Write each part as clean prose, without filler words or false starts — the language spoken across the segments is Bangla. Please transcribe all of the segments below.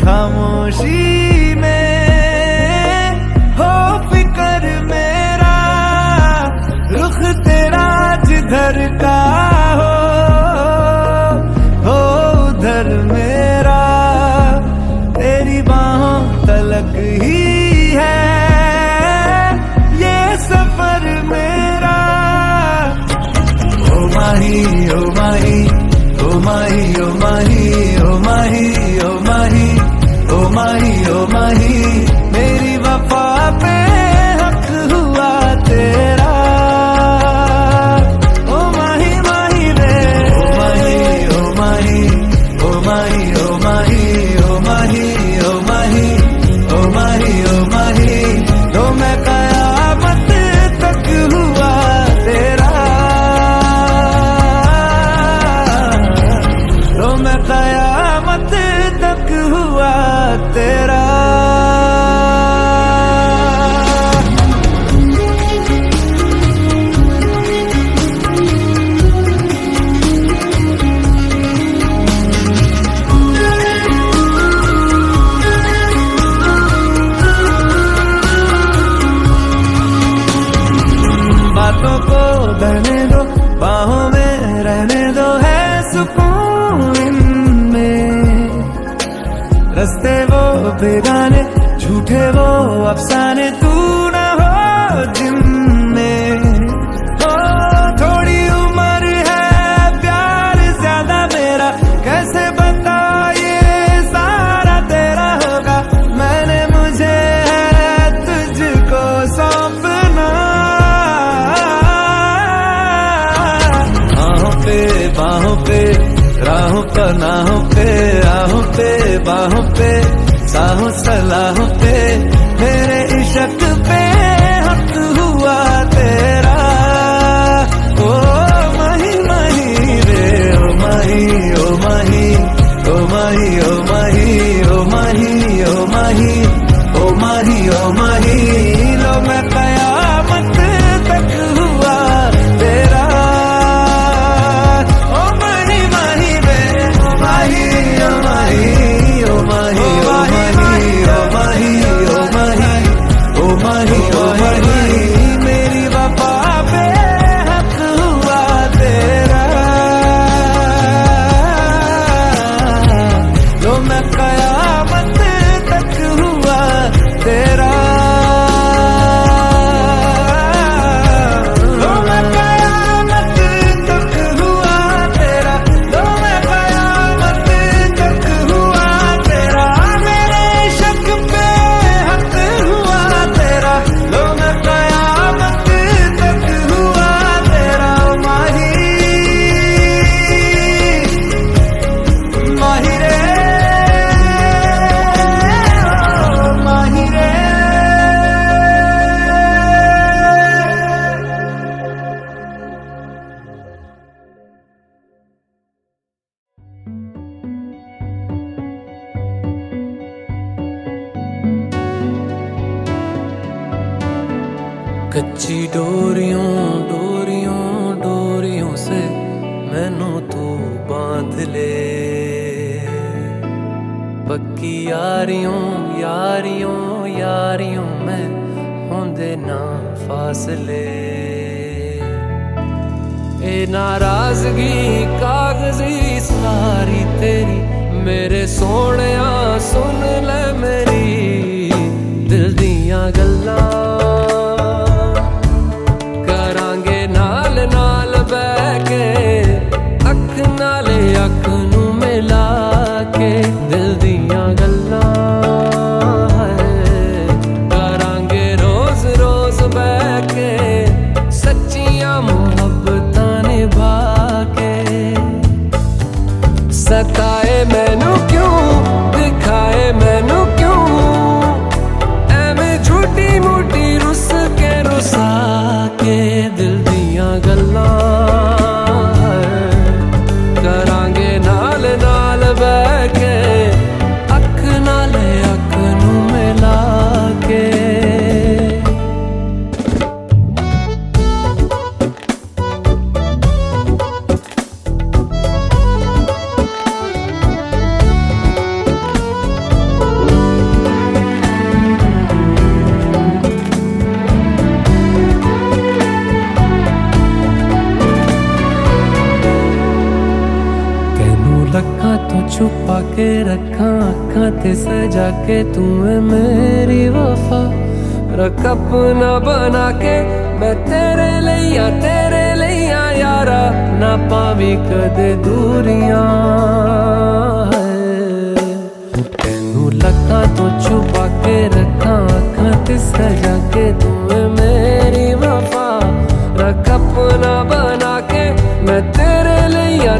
खामोशी में हो फिक्र मेरा, रुख तेरा जिधर का हो उधर मेरा, तेरी बाहों तलक ही है ये सफर मेरा। ओ माही ओ माही ओ माही ओ माही ओ माही ओ माही ओ माही ओ माही, मेरी वफा पे हक हुआ तेरा। ओ माही माही रे ओ माही ओ माही ओ माही ओ माही ओ माही ओ माही ओ माही ओ माही, तो मैं कयामत तक हुआ तेरा, तो मैं कयामत तक हुआ तेरा। बातों को बहने दो, बाहों में रहने दो, है सुकून इनमें। रस्ते वो बेगाने, झूठे वो अफसाने, तू न हो जिनमें। ओ थोड़ी उम्र है, प्यार ज्यादा मेरा, कैसे बता ये सारा तेरा होगा। मैंने मुझे है तुझको सौंपना, बाहों पे राहों पनाहों पे, राहों पे बाहों पे, साहों सलाहों पे, मेरे इश्क पे हक हुआ तेरा। ओ माही माही रे ओ माही ओ माही ओ माही ओ माही ओ माही ओ माही ओ माही ओ माही, लो मैं कयामत तक हुआ तेरा। मेरी वफा पे हक हुआ तेरा, तो मैं कयामत तक हुआ तेरा। कच्ची डोरियों डोरियों डोरियों से मैनू तू बांध ले, पक्की यारियों यारियों यारियों में होंदे ना फासले। ए नाराजगी कागजी सारी तेरी, मेरे सोहणिया सुन ले मेरी दिल दियां गल्लां। अख नू मिला के दिल दियां गल्लां करांगे रोज रोज बैठ के, सच्चियां मुहब्बतां निभा के। सताए मैनू क्यों के रखा अखां ते सजा के तू है मेरी वफा रख अपना बना के मैं तेरे लिया यारा ना पावी कदे दूरियां तेनू लखां तो छुपा के रखा अखां ते सजा के तू है मेरी वफा रख अपना बना के मैं तेरे लिया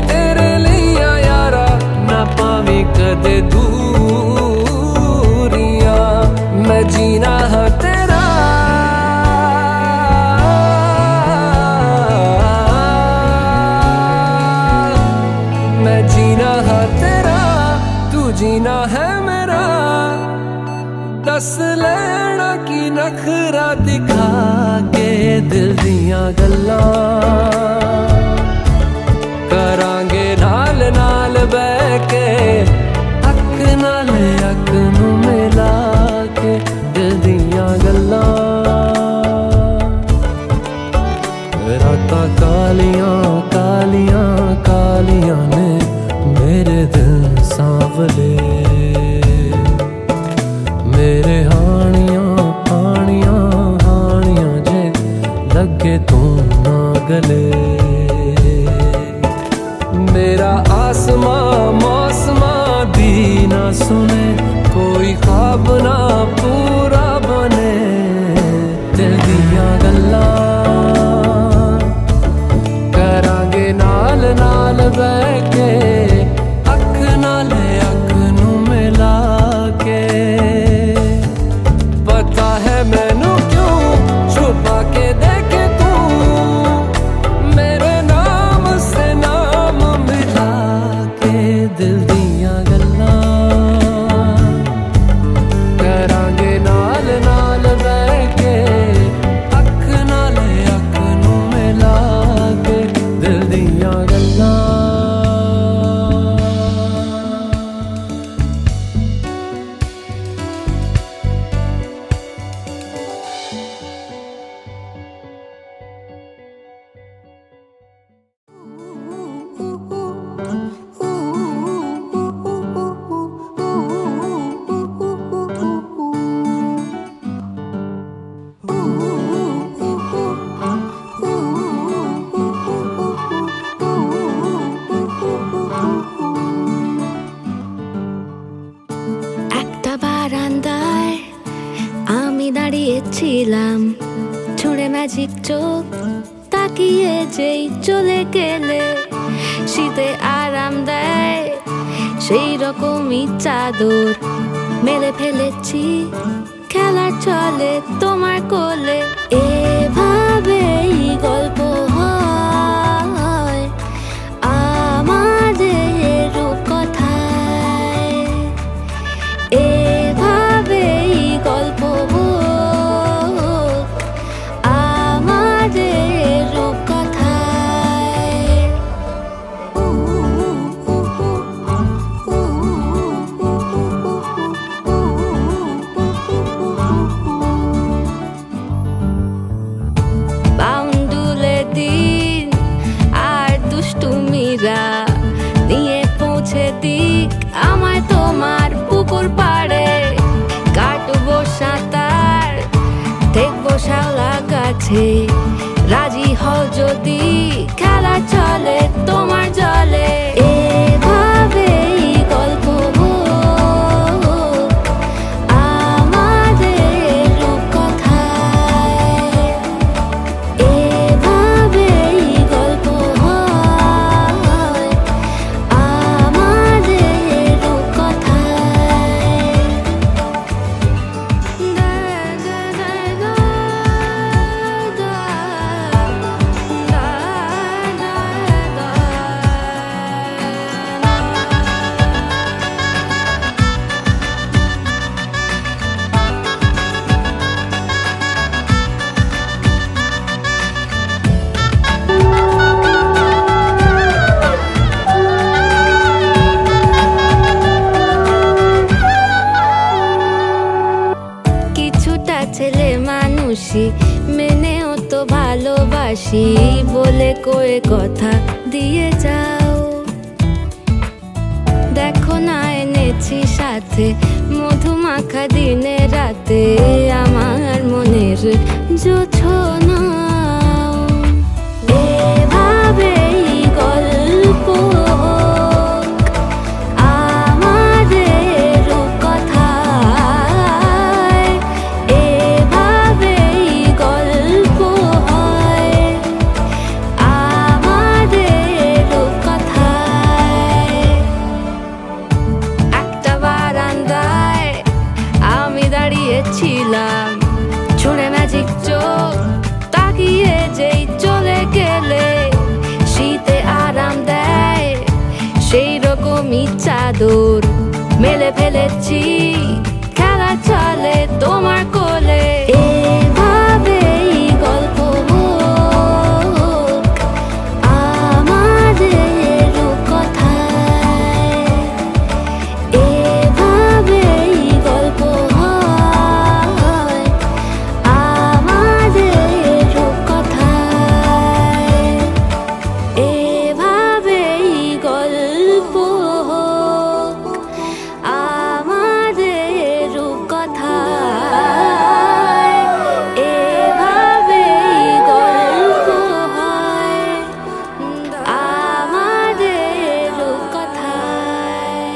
यारा ना पावी कदे दूरियां मैं जीना है तेरा मैं जीना है तेरा तू जीना है मेरा दस लेना की नखरा दिखा के दिल दियां गल्लां करांगे नाल नाल बह के अख नाल अख नू मिला के दिल दियां गल्लां रातां कालियां कालियां कालियां ने मेरे दिल सांवले मेरे हानियां हानियां हानियां जे लगे तू ना गले मेरा आसमां मौसमां दी ना सुने कोई ख्वाब ना पूरा बने दिल दियां गल्लां करांगे नाल नाल बह के अख नाल अख नू मिला के पता है मैनू क्यों छुपा के देखे तू मेरे नाम से नाम मिला के दिल दियां गल्लां करांगे नाल नाल बह के अख नाल अख नू मिला के दिल दियां गल्लां একটা বারান্দায় আমি দাঁড়িয়েছিলাম ছুঁড়ে ম্যাজিক চোখ তাকিয়ে যেই চলে গেলে শীতে আরাম দেয় সেই রকমই চাদর মেলে ফেলেছি খেলার চলে তোমার কোলে এভাবেই গল্প হয় আমাদের রূপকথায় এভাবেই গল্প আমাদের রূপকথায় বাউন্ডুলে দিন আর দুষ্টুমিরা নিয়ে পৌঁছে দিক আমায় তোমার পুকুর পাড়ে কাটবো সাঁতার দেখবো শ্যাওলা গাছে রাজি হও যদি খেলা চলে তোমার জলে এভাবেই গল্প আমাদের রূপকথায় এভাবেই গল্প হয় আমাদের রূপকথায় কিছুটা ছেলে মানুষই মেনেও তো ভালোবাসি বলে কয়ে কথা দিয়ে যাও দেখো না এনে এনেছি সাথে মধুমাখা দিনে রাতে আমার মনের জোছনা এভাবেই গল্প আমাদের কথায় এভাবেই গল্প হয় আমাদের কথায় একটা বারান্দায় আমি দাঁড়িয়েছিলাম ছুঁড়ে ম্যাজিক চোখ তাকিয়ে যেই চলে গেলে শীতে আরাম দেয় সেই রকমই চাদর মেলে ফেলেছি খেলা চলে তোমার কোলে এভাবেই গল্প হোক আমাদের কথায় এভাবেই গল্প হয় আমাদের কথায় এভাবেই গল্প হোক আমাদের কথায় এভাবেই গল্প হয় আমাদের কথায়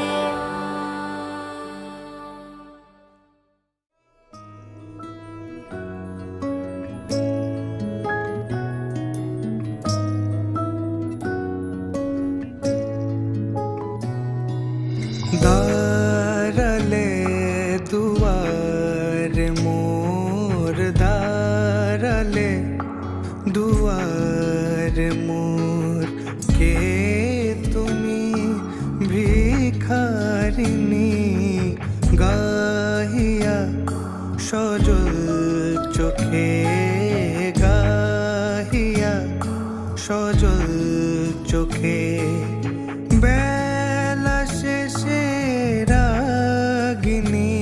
দাঁড়ালে দুয়ারে মোর দাঁড়ালে দুয়ারে মোর কে তুমি ভিখারিণী গাহিয়া সজল চোখে গাহিয়া সজল চোখে বেলা শেষে রাগিনী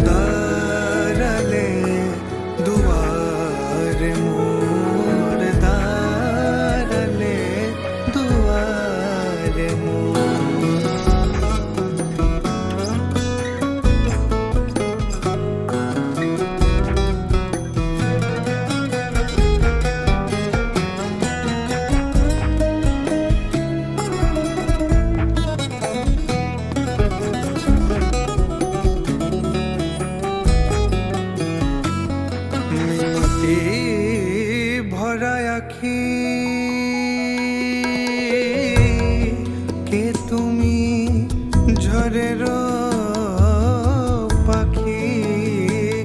দাঁড়ালে দুয়ারে মোর দাঁড়ালে দুয়ারে মোর ভরা আখি কে তুমি ঝড়ের পাখি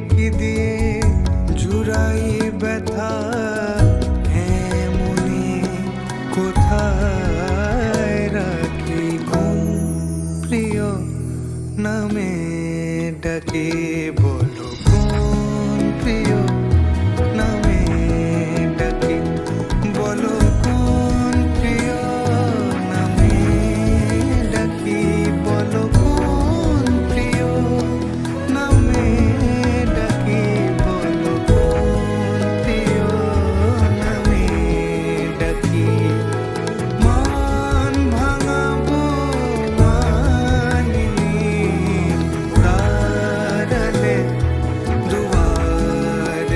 কি দিয়ে জুড়াই ব্যথা হ্যাঁ মনে কোথায় রাখি কোন প্রিয় নামে ডাকে বলো কোন প্রিয় নামে ডাকে বলো কোন প্রিয় নামে ডাকি বলো কোন প্রিয় নামে ডাকি বলো কোন প্রিয় নামে ডাকি মন ভাঙাবো মানিনি দাঁড়ালে দুয়ারে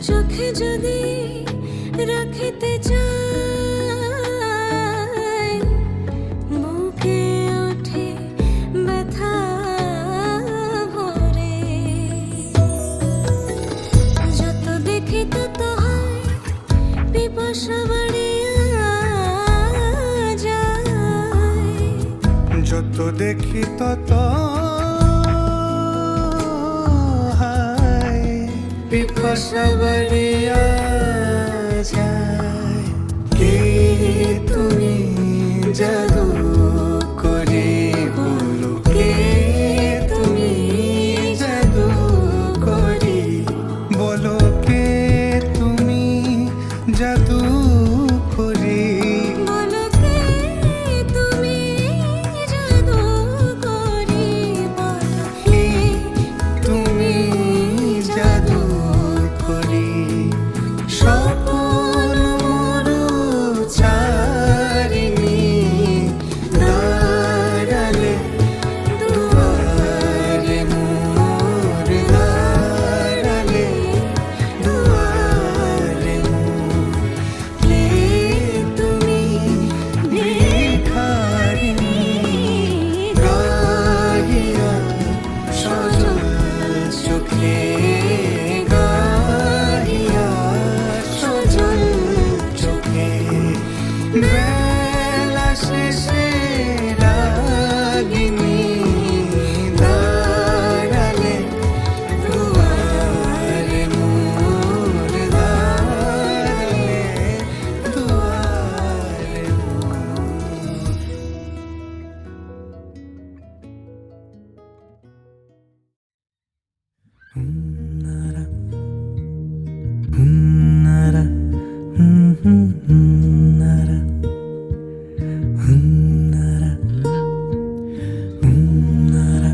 চোখে যদি রাখিতে চাই বুকে ওঠে ব্যথা ভরে যত দেখি তত হয় পিপাসা বাড়িয়া যায় যত দেখি তত হায় পিপাসা বাড়িয়া যায় কে তুমি জাদু করে বলো কে তুমি জাদু করে বলো কে তুমি জাদু করে বলো কে তুমি জাদু করি বলো কে তুমি জাদু করে স্বপ্ন মরু ছাড়িনি দাঁড়ালে দুয়ারে মোর দাঁড়ালে দুয়ারে মোর কে তুমি ভিখারিণী গাহিয়া সজল চোখে গাহিয়া সজল চোখে বেলা শেষে রাগিনী দাঁড়ালে দুয়ারে মোর দাঁড়ালে দুয়ারে মোর Hunnara, hunnara, hunnara, hunnara, hunnara,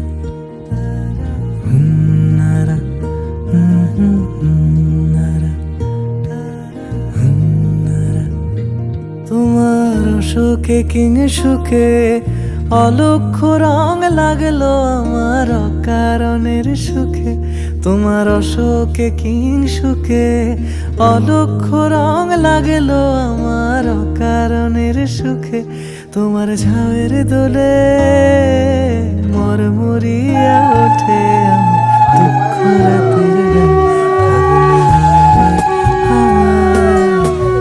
hunnara, hunnara, hunnara. তোমার সুখে কিং সুখে অলক্ষ্য রং লাগলো আমার অকারণের সুখে তোমার অশোকে কিং সুখে অলক্ষ্য রং লাগলো আমার অকারণের সুখে তোমার ঝাউয়ের দোলে মরমরিয়া ওঠে আমার দুঃখ রাতের গান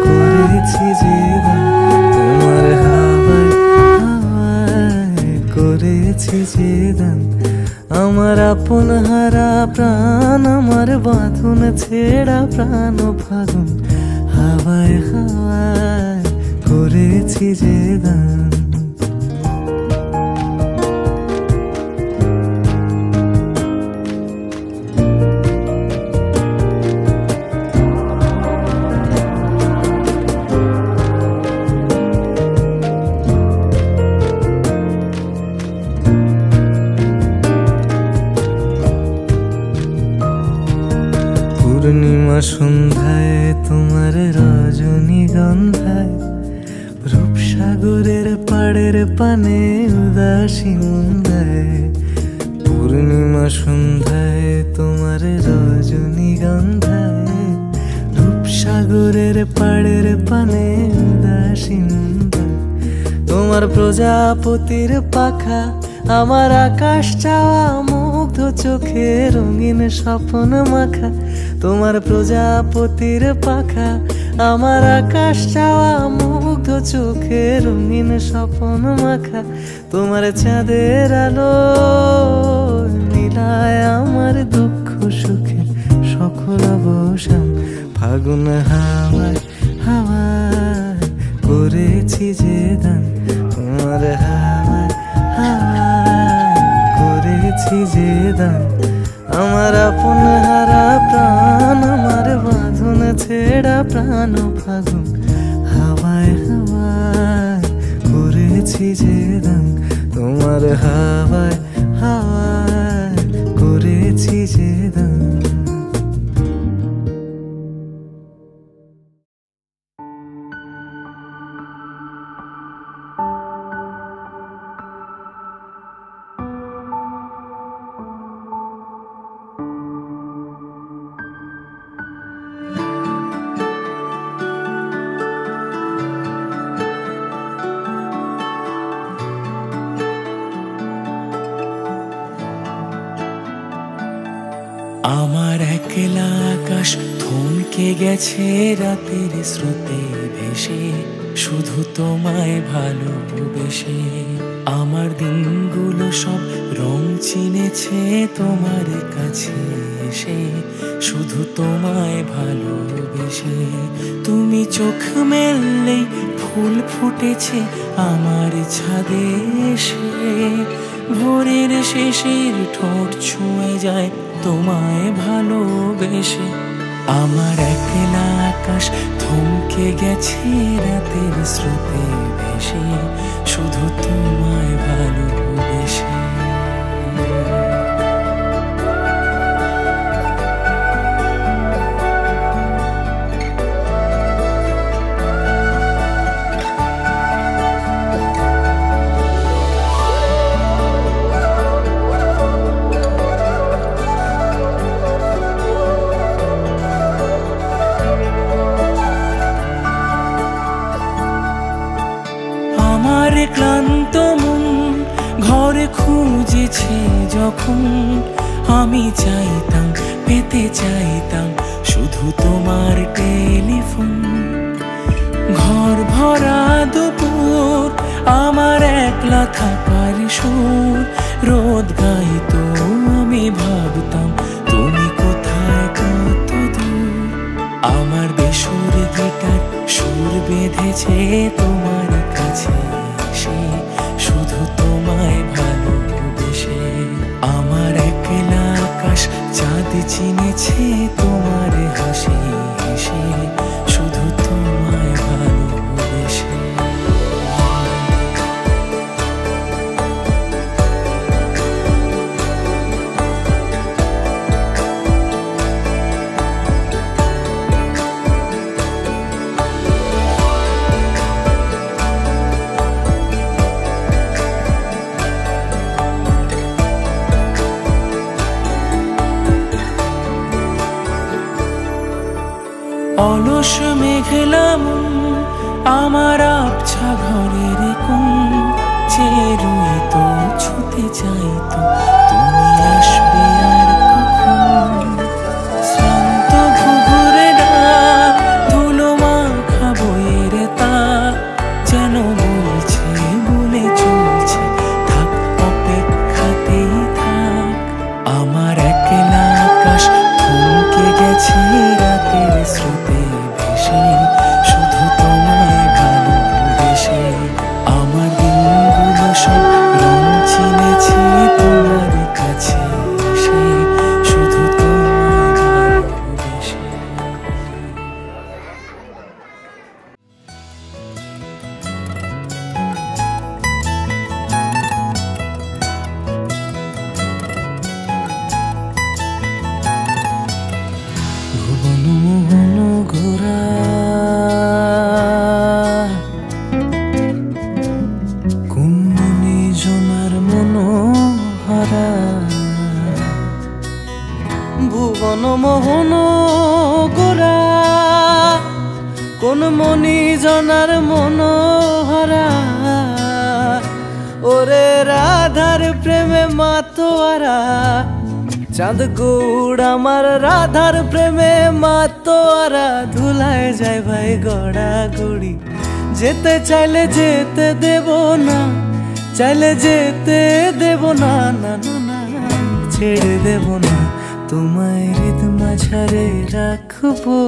করেছি যে গান তোমার হাওয়ায় হাওয়ায় করেছি যে দান আমার আপন হারা প্রাণ আমার বাঁধন ছেড়া প্রাণ ফাগুন হাওয়ায় হাওয়ায় করেছি যে দান পূর্ণিমা সন্ধ্যায় তোমার রজনীগন্ধায় রূপসাগরের পাড়ের পানে উদাসী মুন্দায় পূর্ণিমা সন্ধ্যায় তোমার রজনীগন্ধায় রূপসাগরের পাড়ের পানে উদাসী মুন্দায় তোমার প্রজাপতির পাখা আমার আকাশ চাওয়া মুগ্ধ চোখে রঙিন স্বপ্ন মাখা তোমার প্রজাপতির পাখা আমার আকাশ চাওয়া মুগ্ধ চোখে রঙিন স্বপ্ন মাখা তোমার চাঁদের আলো মিলায় আমার দুঃখ সুখে সকল অবসান ফাগুন হাওয়ায় হাওয়ায় করেছি যে দান তোমার হাওয়ায় হাওয়ায় করেছি যে দান আমার আপন হারা প্রাণ আমার বাঁধন ছেড়া প্রাণ ফাগুন হাওয়ায় হাওয়ায় করেছি যে দান তোমার হাওয়ায় হাওয়ায় করেছি যে দান একলা আকাশ থমকে গেছে রাতের স্রোতে ভেসে, শুধু তোমায় ভালোবেসে। আমার দিনগুলো সব রং চিনেছে তোমার কাছে এসে, শুধু তোমায় ভালোবেসে। তুমি চোখ মেললেই ফুল ফুটেছে আমার ছাদে এসে, ভোরের শেষের ঠোঁট ছুঁয়ে যায় তোমায় ভালোবেসে। আমার একলা আকাশ থমকে গেছে রাতের স্রোতে ভেসে, শুধু তোমায় ভালোবেসে। আমার ক্লান্ত মন ঘরে খুঁজেছে যখন, আমি চাইতাম পেতে চাইতাম শুধু তোমার টেলিফোন। ঘর ভরা দুপুর আমার একলা থাকার সুর, রোদ গাইতো আমি ভাবতাম তুমি কোথায় কত দূর। আমার বেসুর গিটার সুর বেঁধেছে তোমার কাছে এসে, শুধু তোমায় ভালোবেসে। আমার একলা আকাশ চাঁদ চিনেছে তোমার হাসি হেসে, শুধু তোমায় ভালোবেসে। অলস মেঘলা মন আমার আবছা ঘরের কোণ, চেয়ে রইতো ছুতে চাইতো তুমি আসবে আর কখন। শ্রান্ত ঘুঘুরে ডাক ধুলো মাখা বইয়ের তাক, যেন বলছে বলে চলছে থাক অপেক্ষাতেই থাক। আমার একলা আকাশ থমকে গেছে রাতের স্রোতে ভেসে, শুধু তোমায় ভালোবেসে। আমার দিনগুলো সব রং চিনেছে তোমার কাছে এসে, শুধু তোমায় ভালোবেসে। ভুবন মোহন ঘোরা কোন মনে জনার মনোহরা, ভুবন মোহন গোরা কোন মনি জনার মনোহরা। ওরে রাধার প্রেমে মাতোয়ারা, চাঁদ গৌড় আমার রাধার প্রেমে মাতোয়ারা। ধুলায় যায় ভাই গড়া গড়ি, যেতে চাইলে যেতে দেব না, চাইলে যেতে দেব না, না না না ছেড়ে দেব না। তোমায় হৃদ মাঝারে রাখবো,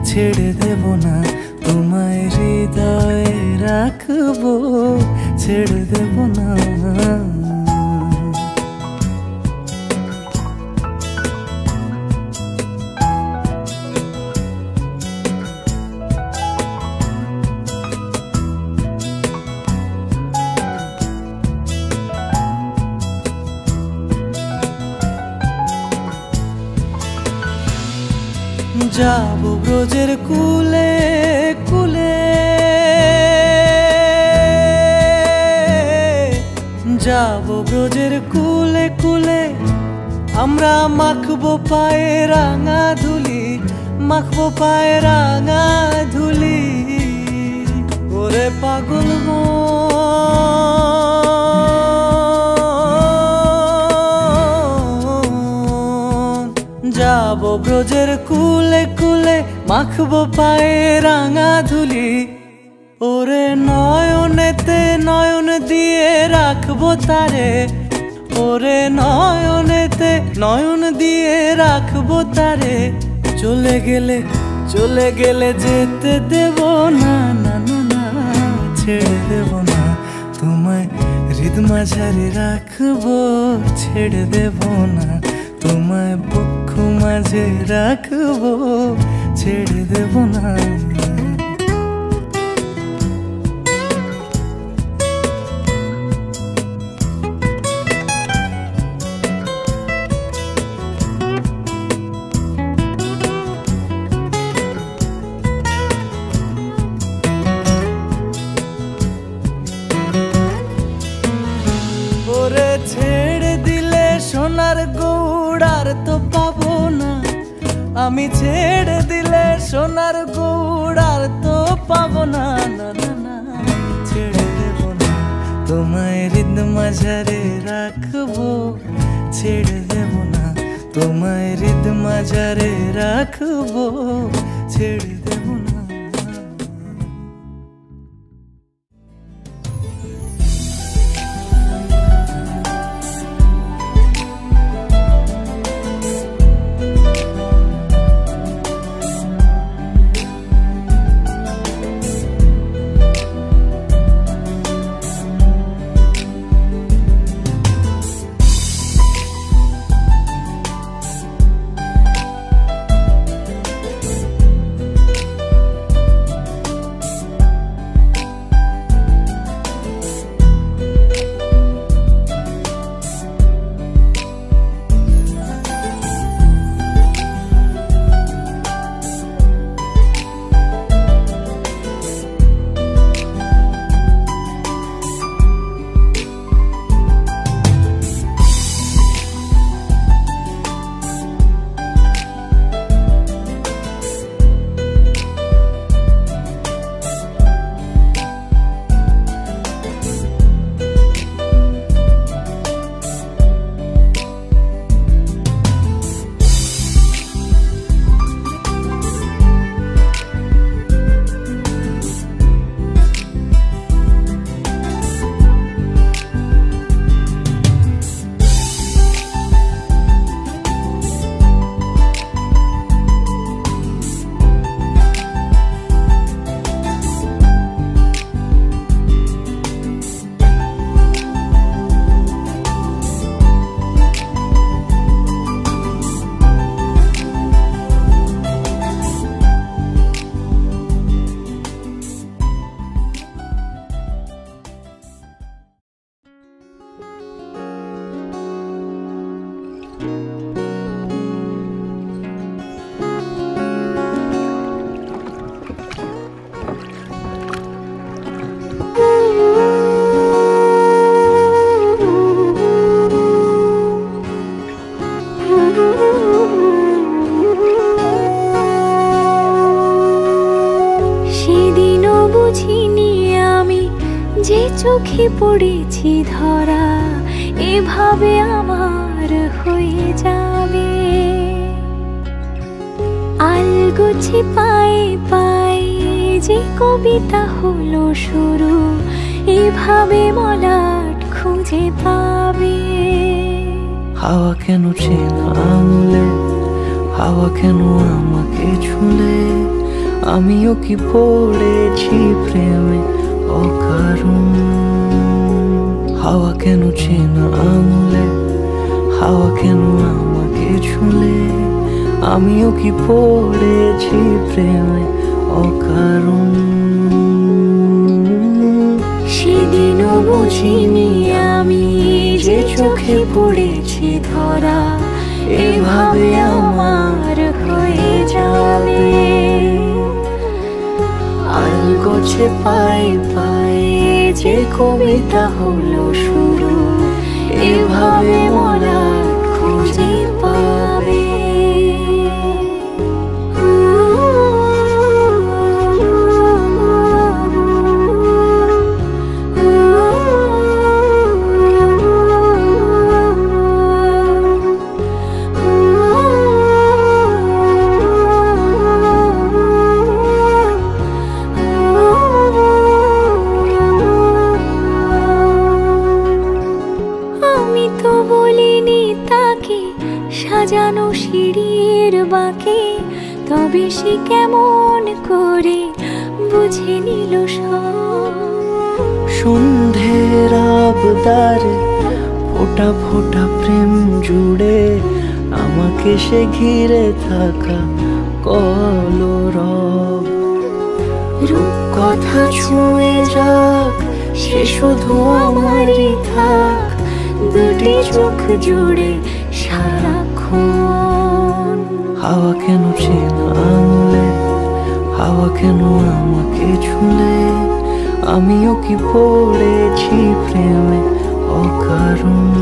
ছেড়ে দেব না। তোমায় হৃদয়ে রাখবো, ছেড়ে দেব না। যাব ব্রজের কুলে কুলে, যাব ব্রজের কুলে কুলে। আমরা মাখবো পায়ে রাঙা ধুলি, মাখবো পায়ে রাঙা ধুলি। ওরে পাগল মন, যাব যাবো ব্রজের কুলে কুলে, মাখবো পায়ে রাঙা ধুলি। ওরে নয়নেতে নয়ন দিয়ে রাখবো তারে, ওরে নয়নেতে নয়ন দিয়ে রাখবো তারে। চলে গেলে যেতে দেব না, না না না, ছেড়ে দেব না তোমায় হৃদ মাঝারে রাখবো, ছেড়ে দেব না তোমায় বক্ষ মাঝে রাখবো, ছেড়ে দেব না। ছেড়ে দিলে সোনার গৌড় আর তো পাবো না, আমি ছেড়ে দিলে সোনার গৌড় আর তো পাবো না, না না না, ছেড়ে দেব না তোমায় হৃদ মাঝারে রাখবো, ছেড়ে দেব না তোমায় হৃদ মাঝারে রাখবো, ছেড়ে দেব না। চোখে পড়েছি ধরা, এভাবে আমার হয়ে যাবে। আলগোছে পায়ে পায়ে যে কবিতা হলো শুরু, এভাবে মলাট খুঁজে পাবে। হাওয়া কেন চেনা আঙুলে, হাওয়া কেন আমাকে ছুলে, আমিও কি পড়েছি প্রেমে অকারণ। হাওয়া কেন চেনা আঙুলে, হাওয়া কেন আমাকে ছুলে, আমিও কি পড়েছি প্রেমে অকারণ। সেদিনও বুঝিনি আমি যে চোখে পড়েছি ধরা, এভাবে আমার হয়ে যাবে। আলগোছে পায়ে পায়ে যে কবিতা হলো শুরু, এভাবে মলাট খুঁজে পাবে। কেমন করে বুঝে নিল সব। সন্ধ্যের আবদারে ফোঁটা ফোঁটা প্রেম জুড়ে আমাকে সে ঘিরে থাকা কলরব। রূপকথা ছুঁয়ে যাক সে শুধু আমারই থাক, দুটি চোখ জুড়ে সারাক্ষণ। হাওয়া কেন চেনা আঙুলে, হাওয়া কেন আমাকে ছুলে, আমিও কি পড়েছি প্রেমে অকারণ।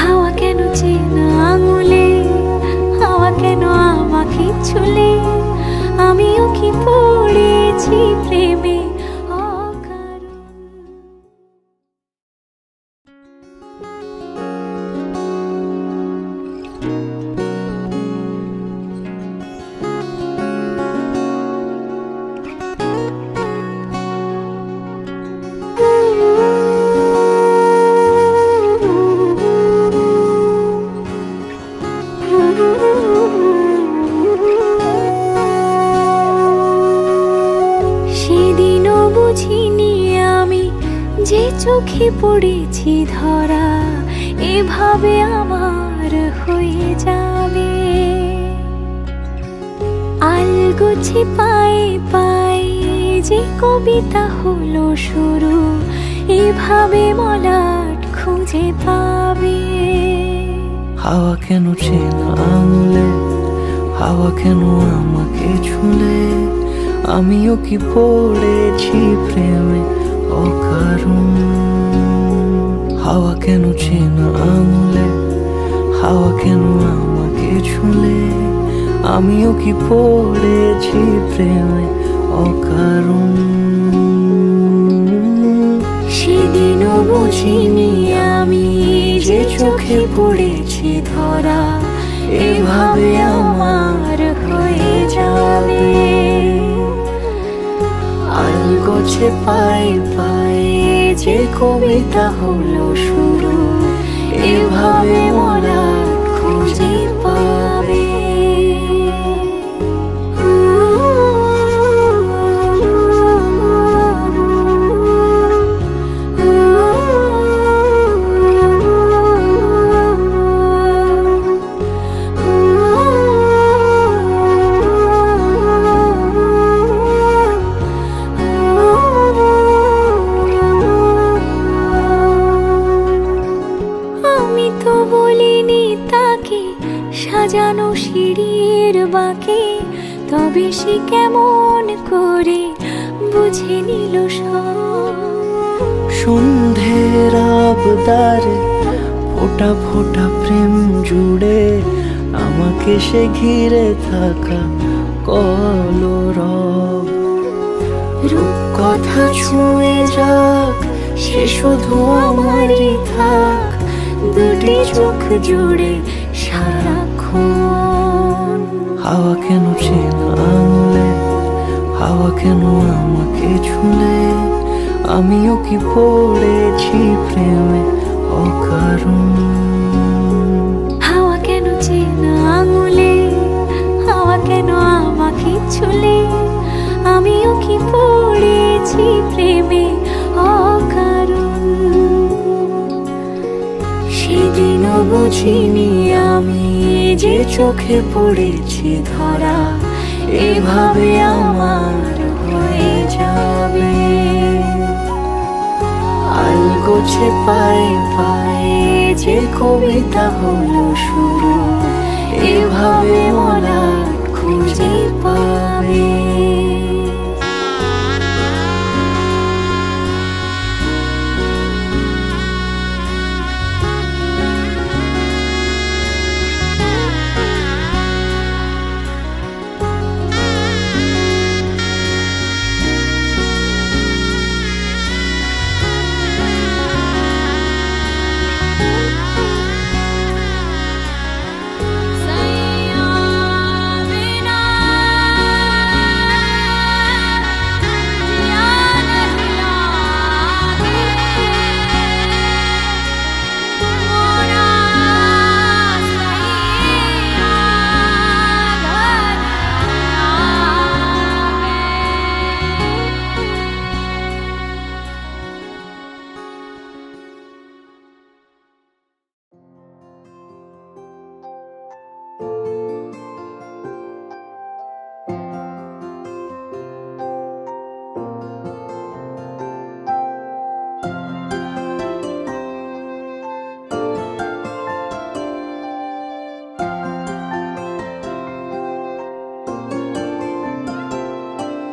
হাওয়া কেন চেনা আঙুলে, হাওয়া কেন আমাকে ছুলে, আমিও কি পড়েছি প্রেমে অকারণ। সেদিনও বুঝিনি আমি যে চোখে পড়েছি ধরা, এভাবে আমার হয়ে যাবে। আলগোছে পায়ে পায়ে যে কবিতা হলো শুরু, এভাবে মলাট খুঁজে পাবে। হাওয়া কেন চেনা আঙুলে, হাওয়া কেন আমাকে ছুলে, আমিও কি পড়েছি প্রেমে অকারণ। হাওয়া কেন চেনা আঙুলে, হাওয়া কেন আমাকে ছুলে, আমিও কি পড়েছি প্রেমে অকারণ। সেদিনও বুঝিনি আমি যে চোখে পড়েছি ধরা, এভাবে আমার হয়ে যাবে। আলগোছে পায়ে পায়ে যে কবিতা হলো শুরু, এভাবে মোরা খুঁজে পাবে। সাজানো সিঁড়ির বাঁকে, তবে সে কেমন করে বুঝে নিল সব। সন্ধ্যের আবদারে ফোঁটা ফোঁটা প্রেম জুড়ে আমাকে সে ঘিরে থাকা কলরব। রূপকথা ছুঁয়ে যাক সে শুধু আমারই থাক, দুটি চোখ জুড়ে সারাক্ষণ। হাওয়া কেন চেনা আঙুলে, হাওয়া কেন আমাকে ছুলে, আমিও কি পড়েছি প্রেমে অকারণ। হাওয়া কেন চেনা আঙুলে, হাওয়া কেন আমাকে ছুলে, আমিও কি পড়েছি প্রেমে অকারণ। সেদিনও বুঝিনি আমি যে চোখে পড়েছি ধরা, এভাবে আমার হয়ে যাবে। আলগোছে পায়ে পায়ে যে কবিতা হলো শুরু, এভাবে মোরা খুঁজে পাবে।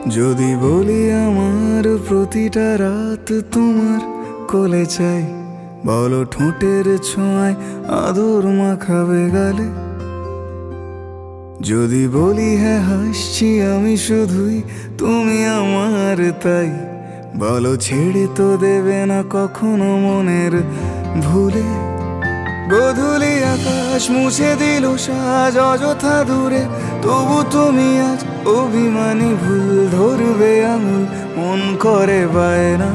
যদি বলি আমার প্রতিটা রাত তোমার কোলে চাই, বলো ঠোঁটের ছোঁয়ায় আদর মাখাবে গালে। যদি বলি হ্যাঁ হাসছি আমি শুধুই, তুমি আমার তাই, বলো ছেড়ে তো দেবে না কখনো মনের ভুলে। গোধূলি আকাশ মুছে দিল সাজ অযথা দূরে, তবু তুমি আজ অভিমানী ভুল ধরবে আঙুল, মন করে বায়না।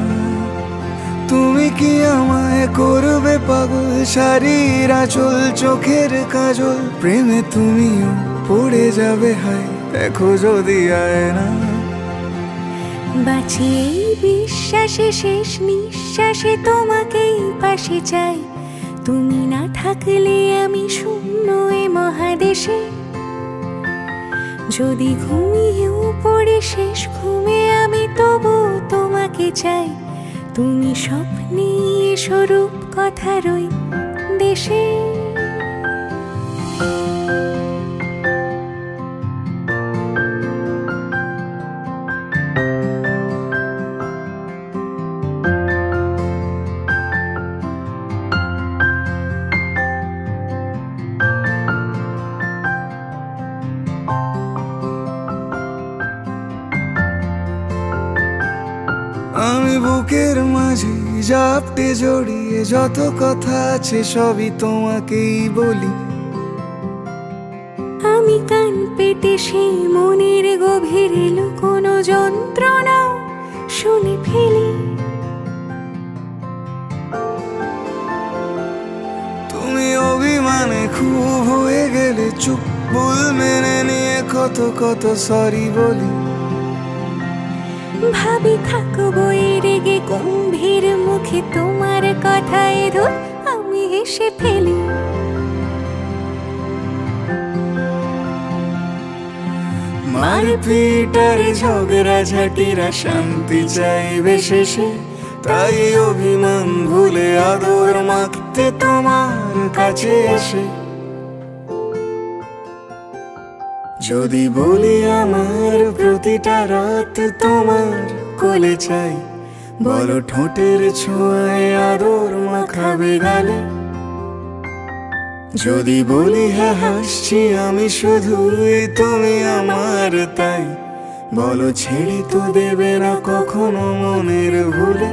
তুমি কি আমায় করবে পাগল, শাড়ির আঁচল চোখের কাজল, প্রেমে তুমিও পড়ে যাবে হায় দেখো যদি আয়না। বাঁচি এই বিশ্বাসে শেষ নিঃশ্বাসে তোমাকেই পাশে চাই, তুমি না থাকলে আমি শূন্য এ মহাদেশে। যদি ঘুমিয়েও পড়ে শেষ ঘুমে আমি তবু তোমাকে চাই, তুমি স্বপ্নে স্বরূপ কথার ওই দেশে। আমি বুকের মাঝে জাপটে জড়িয়ে যত কথা আছে সবই তোমাকেই বলি। আমি কান পেতে সেই মনের গভীরে লুকোনো যন্ত্রণা শুনে ফেলি। তুমি অভিমানে খুব হয়ে গেলে চুপ, ভুল মেনে নিয়ে কত কত সরি বলি। ভাবি থাকবো এই রেগে গম্ভীর মুখে তোমার কথায় ধর আমি হেসে ফেলি। মারপিট আর ঝগড়া ঝাঁটিরা শান্তি চাইবে শেষে, তাই অভিমান ভুলে আদর মাখতে তোমার কাছে এসে। যদি বলি আমার প্রতিটা রাত তোমার কোলে চাই, বলো ঠোঁটের ছোঁয়ায় আদর মাখাবে গালে। যদি বলি হ্যাঁ হাসছি আমি শুধুই, তুমি আমার তাই, বলো ছেড়ে তো দেবে না কখনো মনের ভুলে।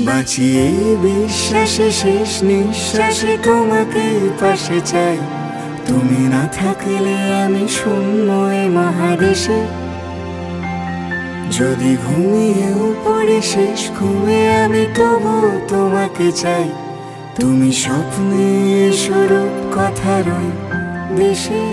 বাঁচি এই বিশ্বাসে শেষ নিঃশ্বাসে তোমাকেই পাশে চাই, তুমি না থাকলে আমি শূন্য এ মহাদেশে। যদি ঘুমিয়েও পড়ে শেষ ঘুমে আমি তবু তোমাকে চাই, তুমি স্বপ্নে স্বরূপ কথার ওই দেশে।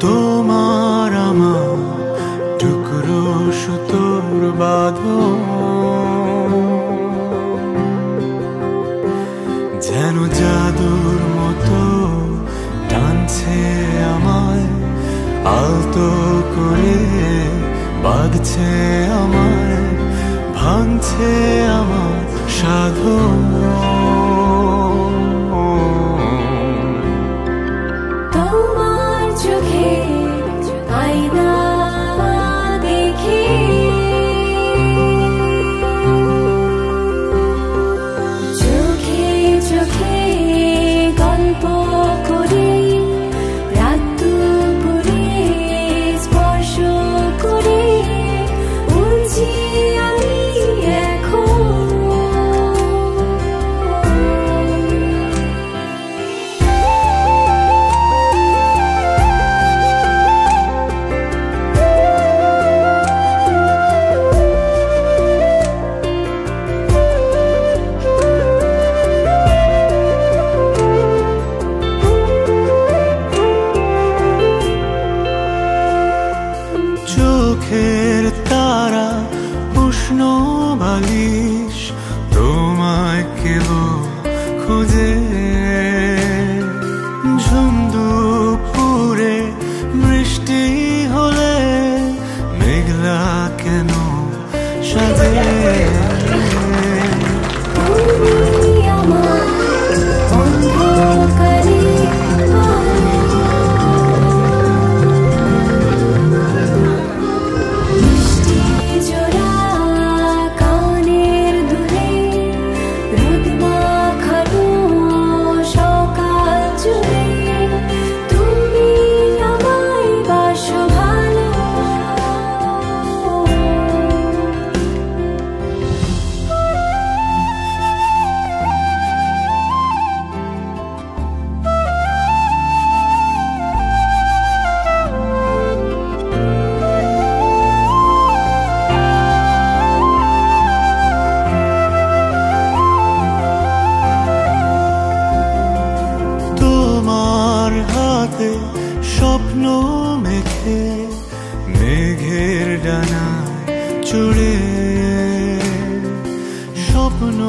তোমার আমার টুকরো সুতোর বাঁধন, যেন জাদুর মতো টানছে আমায়, আলতো করে বাঁধছে আমায়, ভাঙছে আমার সাধন। চোখে আয়না দেখি চোখে চোখে গল্প করে রাত দুপুরে স্পর্শ করে উড়ছি আমি এখন আলো মেখে মেঘের ডানায় চড়ে স্বপ্ন